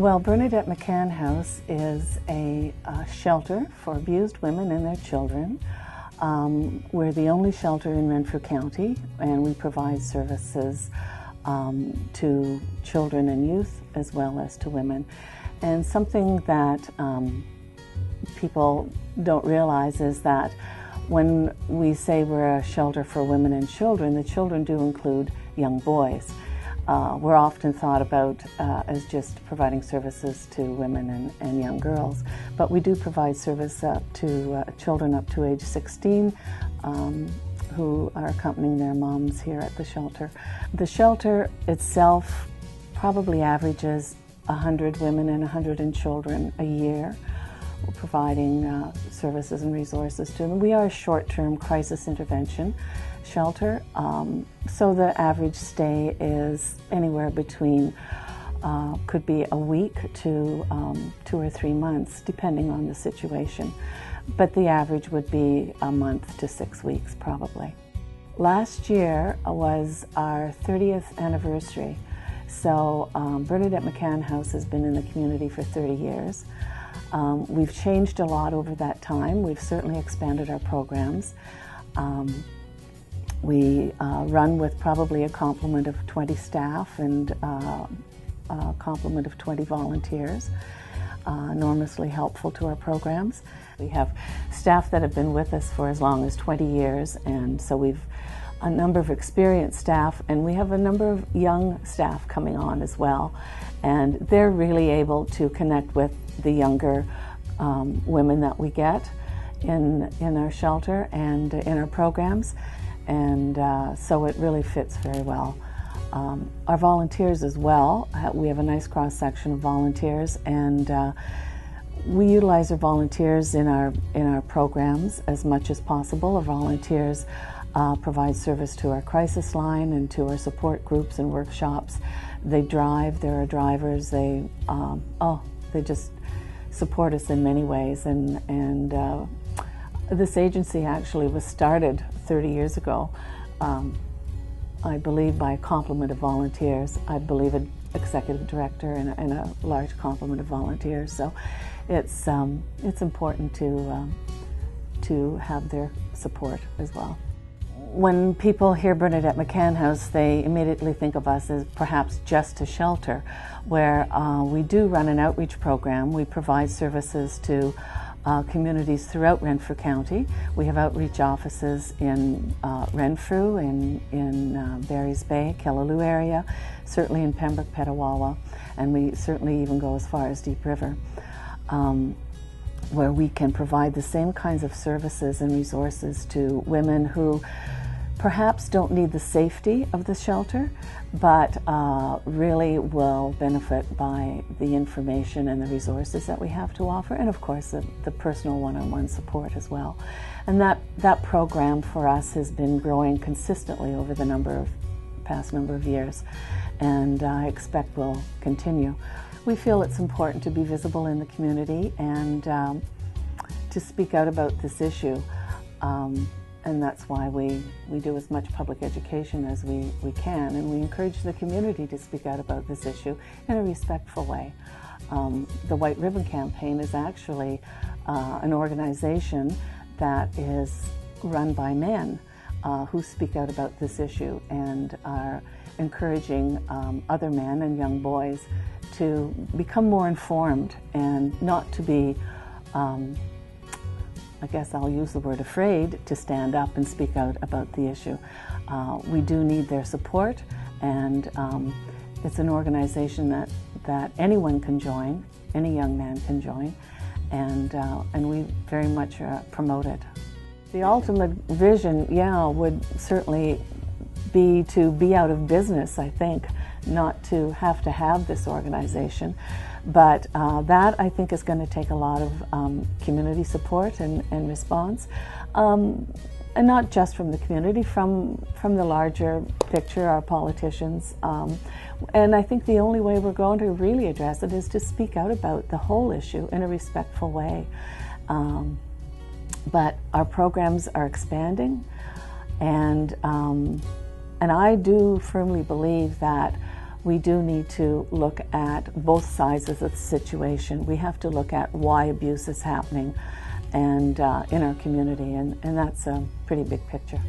Well, Bernadette McCann House is a shelter for abused women and their children. We're the only shelter in Renfrew County, and we provide services to children and youth as well as to women. And something that people don't realize is that when we say we're a shelter for women and children, the children do include young boys. We're often thought about as just providing services to women and young girls, but we do provide service to children up to age 16 who are accompanying their moms here at the shelter. The shelter itself probably averages 100 women and 100 children a year. We're providing services and resources to them. We are a short-term crisis intervention shelter, so the average stay is anywhere between, could be a week to 2 or 3 months, depending on the situation. But the average would be a month to 6 weeks, probably. Last year was our 30th anniversary, so Bernadette McCann House has been in the community for 30 years. We've changed a lot over that time. We've certainly expanded our programs. We run with probably a complement of 20 staff and a complement of 20 volunteers, enormously helpful to our programs. We have staff that have been with us for as long as 20 years, and so we've a number of experienced staff, and we have a number of young staff coming on as well. And they're really able to connect with the younger women that we get in our shelter and in our programs. And so it really fits very well. Our volunteers as well, we have a nice cross-section of volunteers, and we utilize our volunteers in our programs as much as possible. Our volunteers provide service to our crisis line and to our support groups and workshops. They drive, there are drivers, they just support us in many ways. And this agency actually was started 30 years ago, I believe by a complement of volunteers. I believe an executive director and a large complement of volunteers. So it's important to have their support as well. When people hear Bernadette McCann House, they immediately think of us as perhaps just a shelter, where we do run an outreach program. We provide services to communities throughout Renfrew County. We have outreach offices in Renfrew, in Barry's Bay, Kellaloo area, certainly in Pembroke, Petawawa, and we certainly even go as far as Deep River, where we can provide the same kinds of services and resources to women who perhaps don't need the safety of the shelter, but really will benefit by the information and the resources that we have to offer, and of course the personal one-on-one support as well. And that program for us has been growing consistently over the past number of years, and I expect will continue. We feel it's important to be visible in the community and to speak out about this issue. And that's why we do as much public education as we can, and we encourage the community to speak out about this issue in a respectful way. The White Ribbon Campaign is actually an organization that is run by men who speak out about this issue and are encouraging other men and young boys to become more informed and not to be I guess I'll use the word afraid to stand up and speak out about the issue. We do need their support, and it's an organization that anyone can join, any young man can join, and we very much promote it. The ultimate vision, would certainly be to be out of business, I think, not to have this organization. But that, I think, is going to take a lot of community support and response, and not just from the community, from the larger picture, our politicians. And I think the only way we're going to really address it is to speak out about the whole issue in a respectful way. But our programs are expanding, and I do firmly believe that we do need to look at both sides of the situation. We have to look at why abuse is happening and in our community, and that's a pretty big picture.